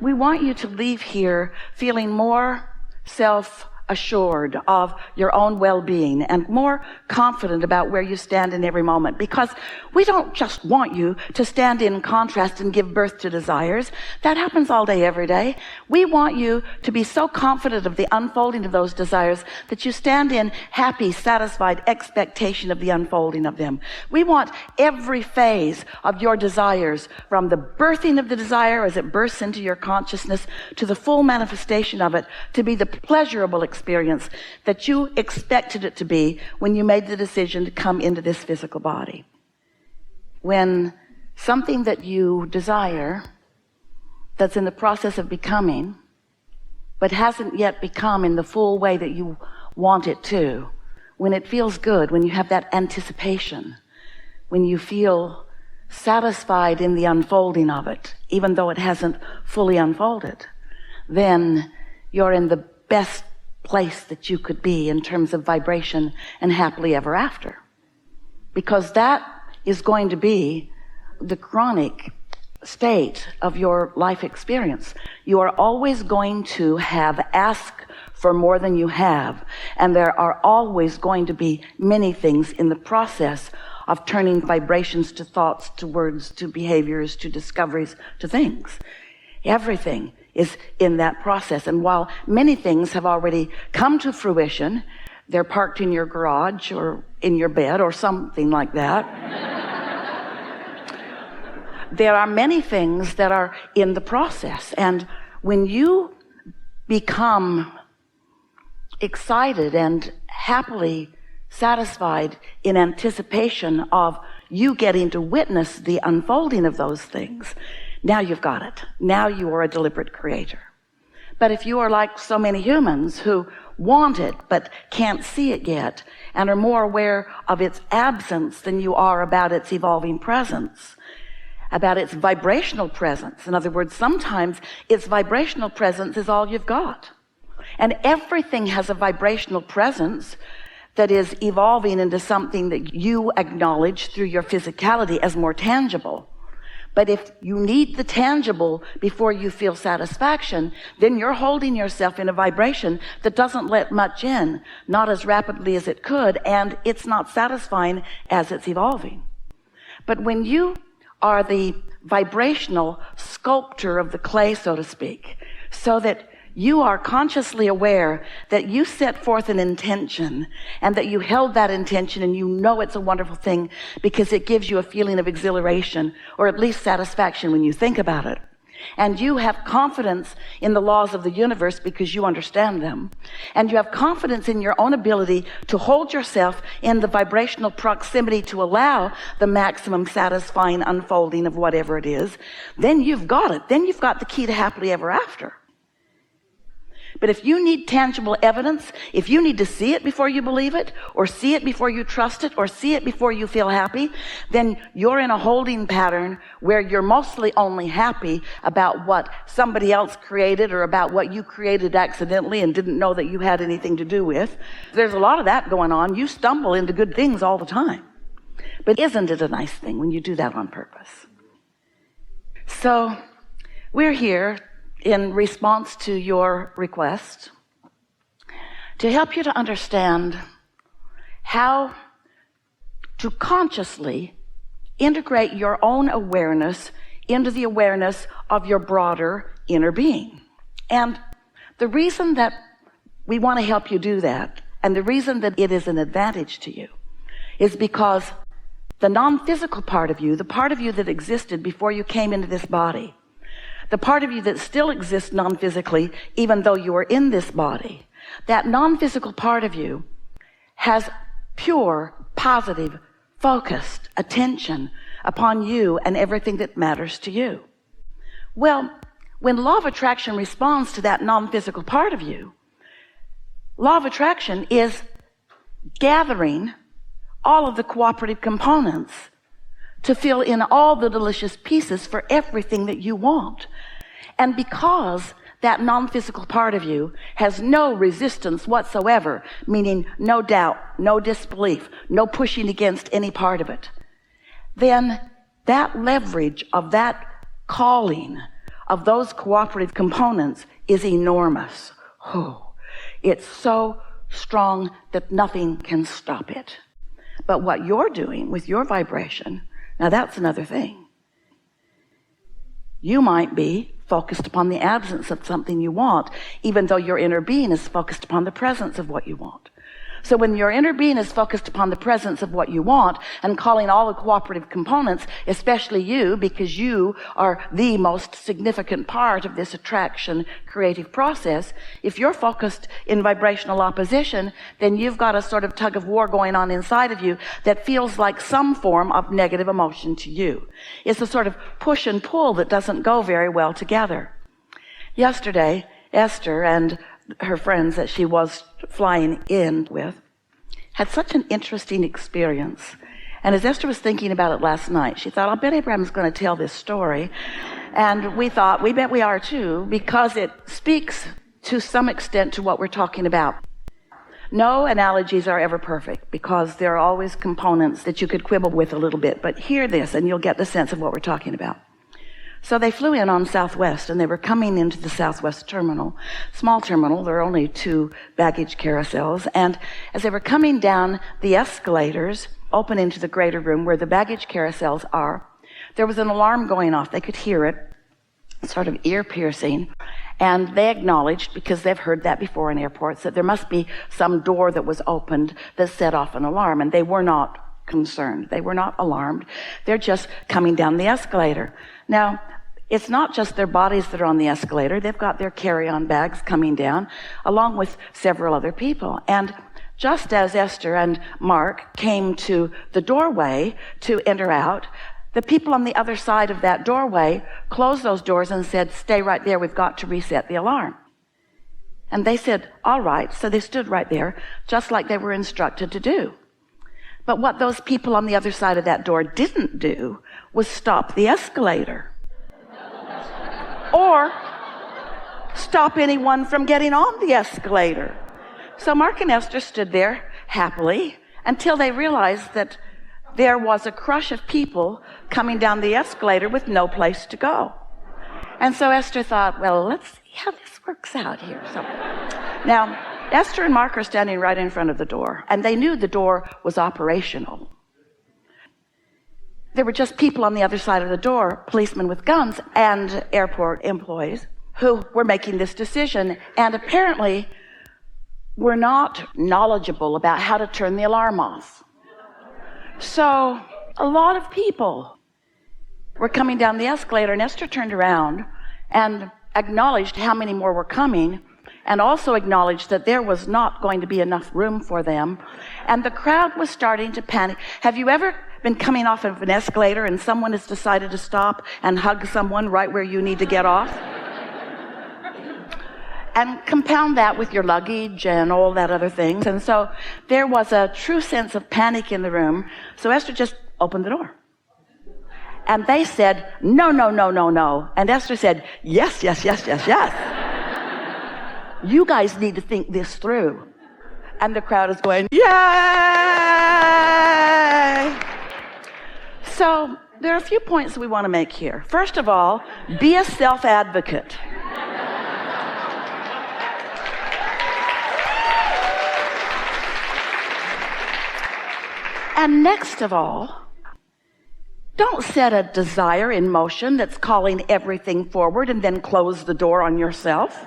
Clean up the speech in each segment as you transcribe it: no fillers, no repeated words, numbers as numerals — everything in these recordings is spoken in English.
We want you to leave here feeling more self-assured of your own well-being and more confident about where you stand in every moment, because we don't just want you to stand in contrast and give birth to desires. That happens all day, every day. We want you to be so confident of the unfolding of those desires that you stand in happy, satisfied expectation of the unfolding of them. We want every phase of your desires, from the birthing of the desire as it bursts into your consciousness to the full manifestation of it, to be the pleasurable experience that you expected it to be when you made the decision to come into this physical body. When something that you desire, that's in the process of becoming, but hasn't yet become in the full way that you want it to, when it feels good, when you have that anticipation, when you feel satisfied in the unfolding of it, even though it hasn't fully unfolded, then you're in the best place that you could be in terms of vibration and happily ever after. Because that is going to be the chronic state of your life experience. You are always going to have asked for more than you have, and there are always going to be many things in the process of turning vibrations to thoughts, to words, to behaviors, to discoveries, to things. Everything is in that process. And while many things have already come to fruition, they're parked in your garage or in your bed or something like that. There are many things that are in the process. And when you become excited and happily satisfied in anticipation of you getting to witness the unfolding of those things, now you've got it. Now you are a deliberate creator. But if you are like so many humans who want it but can't see it yet and are more aware of its absence than you are about its evolving presence, about its vibrational presence. In other words, sometimes its vibrational presence is all you've got. And everything has a vibrational presence that is evolving into something that you acknowledge through your physicality as more tangible. But if you need the tangible before you feel satisfaction, then you're holding yourself in a vibration that doesn't let much in, not as rapidly as it could, and it's not satisfying as it's evolving. But when you are the vibrational sculptor of the clay, so to speak, so that you are consciously aware that you set forth an intention and that you held that intention, and you know it's a wonderful thing because it gives you a feeling of exhilaration or at least satisfaction when you think about it. And you have confidence in the laws of the universe because you understand them. And you have confidence in your own ability to hold yourself in the vibrational proximity to allow the maximum satisfying unfolding of whatever it is. Then you've got it. Then you've got the key to happily ever after. But if you need tangible evidence, if you need to see it before you believe it, or see it before you trust it, or see it before you feel happy, then you're in a holding pattern where you're mostly only happy about what somebody else created or about what you created accidentally and didn't know that you had anything to do with. There's a lot of that going on. You stumble into good things all the time. But isn't it a nice thing when you do that on purpose? So we're here in response to your request to help you to understand how to consciously integrate your own awareness into the awareness of your broader inner being. And the reason that we want to help you do that, and the reason that it is an advantage to you, is because the non-physical part of you, the part of you that existed before you came into this body, the part of you that still exists non-physically, even though you are in this body, that non-physical part of you has pure, positive, focused attention upon you and everything that matters to you. Well, when law of attraction responds to that non-physical part of you, law of attraction is gathering all of the cooperative components to fill in all the delicious pieces for everything that you want. And because that non-physical part of you has no resistance whatsoever, meaning no doubt, no disbelief, no pushing against any part of it, then that leverage of that calling of those cooperative components is enormous. Oh, it's so strong that nothing can stop it. But what you're doing with your vibration, now that's another thing. You might be focused upon the absence of something you want, even though your inner being is focused upon the presence of what you want. So when your inner being is focused upon the presence of what you want and calling all the cooperative components, especially you, because you are the most significant part of this attraction creative process, if you're focused in vibrational opposition, then you've got a sort of tug of war going on inside of you that feels like some form of negative emotion to you. It's a sort of push and pull that doesn't go very well together. Yesterday, Esther and her friends that she was flying in with had such an interesting experience. And as Esther was thinking about it last night, she thought, I'll bet Abraham's going to tell this story. And we thought, we bet we are too, because it speaks to some extent to what we're talking about. No analogies are ever perfect, because there are always components that you could quibble with a little bit. But hear this and you'll get the sense of what we're talking about. So they flew in on Southwest, and they were coming into the Southwest terminal, small terminal. There are only 2 baggage carousels. And as they were coming down the escalators, open into the greater room where the baggage carousels are, there was an alarm going off. They could hear it, sort of ear-piercing. And they acknowledged, because they've heard that before in airports, that there must be some door that was opened that set off an alarm. And they were not concerned. They were not alarmed. They're just coming down the escalator. Now, it's not just their bodies that are on the escalator. They've got their carry-on bags coming down, along with several other people. And just as Esther and Mark came to the doorway to enter out, the people on the other side of that doorway closed those doors and said, stay right there, we've got to reset the alarm. And they said, all right. So they stood right there, just like they were instructed to do. But what those people on the other side of that door didn't do was stop the escalator. Or stop anyone from getting on the escalator. So Mark and Esther stood there happily until they realized that there was a crush of people coming down the escalator with no place to go. And so Esther thought, well, let's see how this works out here. So now, Esther and Mark are standing right in front of the door, and they knew the door was operational. There were just people on the other side of the door, policemen with guns and airport employees, who were making this decision, and apparently were not knowledgeable about how to turn the alarm off. So a lot of people were coming down the escalator, and Esther turned around and acknowledged how many more were coming, and also acknowledged that there was not going to be enough room for them, and the crowd was starting to panic. Have you ever been coming off of an escalator and someone has decided to stop and hug someone right where you need to get off? And compound that with your luggage and all that other things. And so there was a true sense of panic in the room. So Esther just opened the door. And they said, no, no, no, no, no. And Esther said, yes, yes, yes, yes, yes. You guys need to think this through. And the crowd is going, yay! So there are a few points we want to make here. First of all, be a self-advocate. And next of all, don't set a desire in motion that's calling everything forward and then close the door on yourself.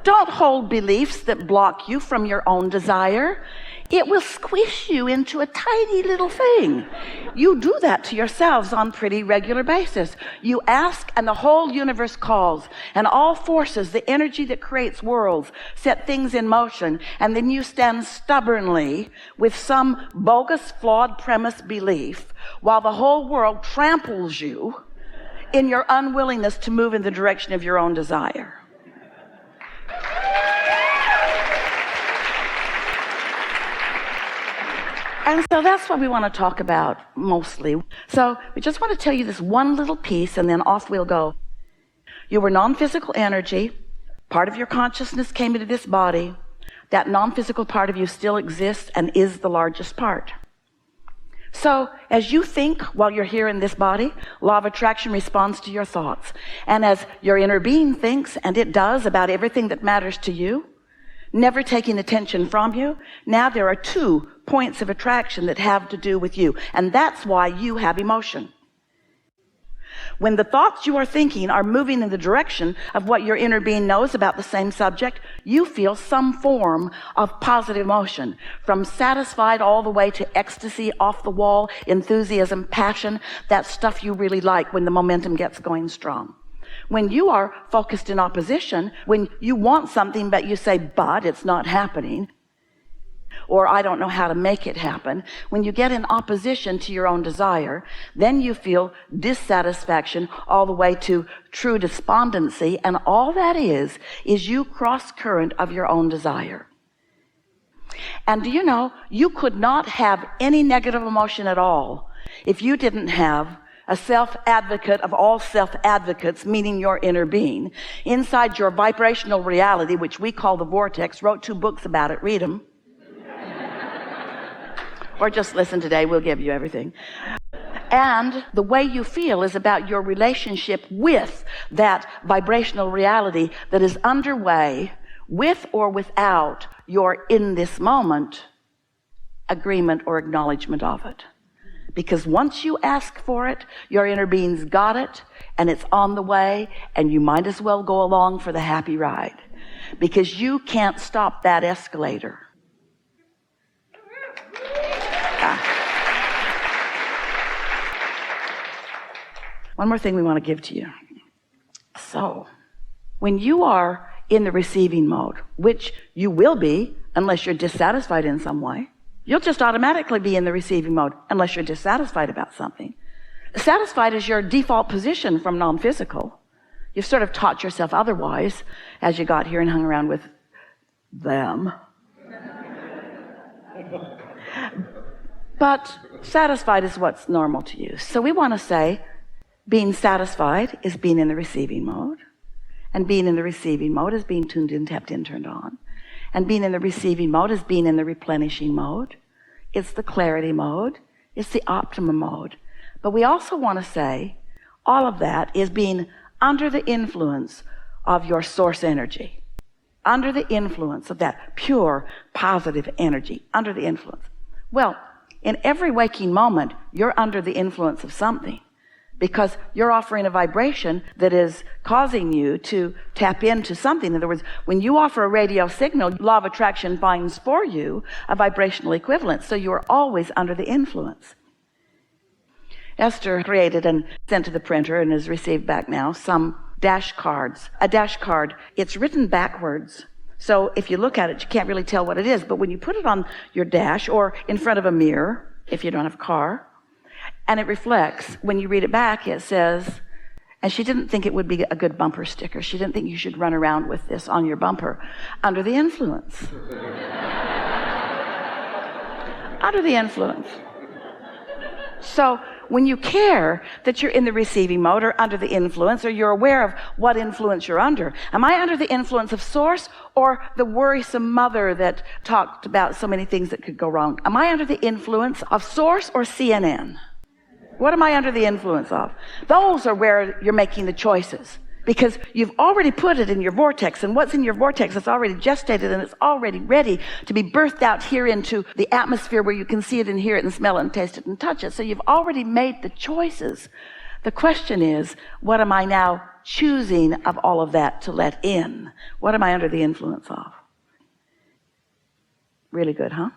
Don't hold beliefs that block you from your own desire. It will squish you into a tiny little thing. You do that to yourselves on pretty regular basis. You ask and the whole universe calls, and all forces, the energy that creates worlds, set things in motion, and then you stand stubbornly with some bogus, flawed premise belief while the whole world tramples you in your unwillingness to move in the direction of your own desire. And so that's what we want to talk about mostly. So we just want to tell you this one little piece, and then off we'll go. You were non-physical energy. Part of your consciousness came into this body. That non-physical part of you still exists and is the largest part. So as you think while you're here in this body, law of attraction responds to your thoughts. And as your inner being thinks, and it does, about everything that matters to you, never taking attention from you, now there are 2 points of attraction that have to do with you. And that's why you have emotion. When the thoughts you are thinking are moving in the direction of what your inner being knows about the same subject, you feel some form of positive emotion, from satisfied all the way to ecstasy, off the wall, enthusiasm, passion, that stuff you really like when the momentum gets going strong. When you are focused in opposition, when you want something but you say, but it's not happening, or I don't know how to make it happen, when you get in opposition to your own desire, then you feel dissatisfaction all the way to true despondency, and all that is you cross current of your own desire. And do you know, you could not have any negative emotion at all if you didn't have a self-advocate of all self-advocates, meaning your inner being, inside your vibrational reality, which we call the Vortex. Wrote 2 books about it. Read them. Or just listen today, we'll give you everything. And the way you feel is about your relationship with that vibrational reality that is underway, with or without your in this moment agreement or acknowledgement of it. Because once you ask for it, your inner being's got it, and it's on the way, and you might as well go along for the happy ride, because you can't stop that escalator. One more thing we want to give to you. So, when you are in the receiving mode, which you will be unless you're dissatisfied in some way, you'll just automatically be in the receiving mode unless you're dissatisfied about something. Satisfied is your default position from non-physical. You've sort of taught yourself otherwise as you got here and hung around with them. But satisfied is what's normal to you. So we want to say being satisfied is being in the receiving mode. And being in the receiving mode is being tuned in, tapped in, turned on. And being in the receiving mode is being in the replenishing mode. It's the clarity mode. It's the optimum mode. But we also want to say all of that is being under the influence of your source energy. Under the influence of that pure, positive energy. Under the influence. Well, in every waking moment, you're under the influence of something, because you're offering a vibration that is causing you to tap into something. In other words, when you offer a radio signal, law of attraction finds for you a vibrational equivalent. So you're always under the influence. Esther created and sent to the printer and has received back now some dash cards. A dash card, it's written backwards. So if you look at it, you can't really tell what it is. But when you put it on your dash or in front of a mirror, if you don't have a car, and it reflects, when you read it back, it says, and she didn't think it would be a good bumper sticker. She didn't think you should run around with this on your bumper. Under the influence. Under the influence. So when you care that you're in the receiving mode or under the influence, or you're aware of what influence you're under, am I under the influence of source or the worrisome mother that talked about so many things that could go wrong? Am I under the influence of source or CNN? What am I under the influence of? Those are where you're making the choices, because you've already put it in your vortex, and what's in your vortex is already gestated and it's already ready to be birthed out here into the atmosphere where you can see it and hear it and smell it and taste it and touch it. So you've already made the choices. The question is, what am I now choosing of all of that to let in? What am I under the influence of? Really good, huh?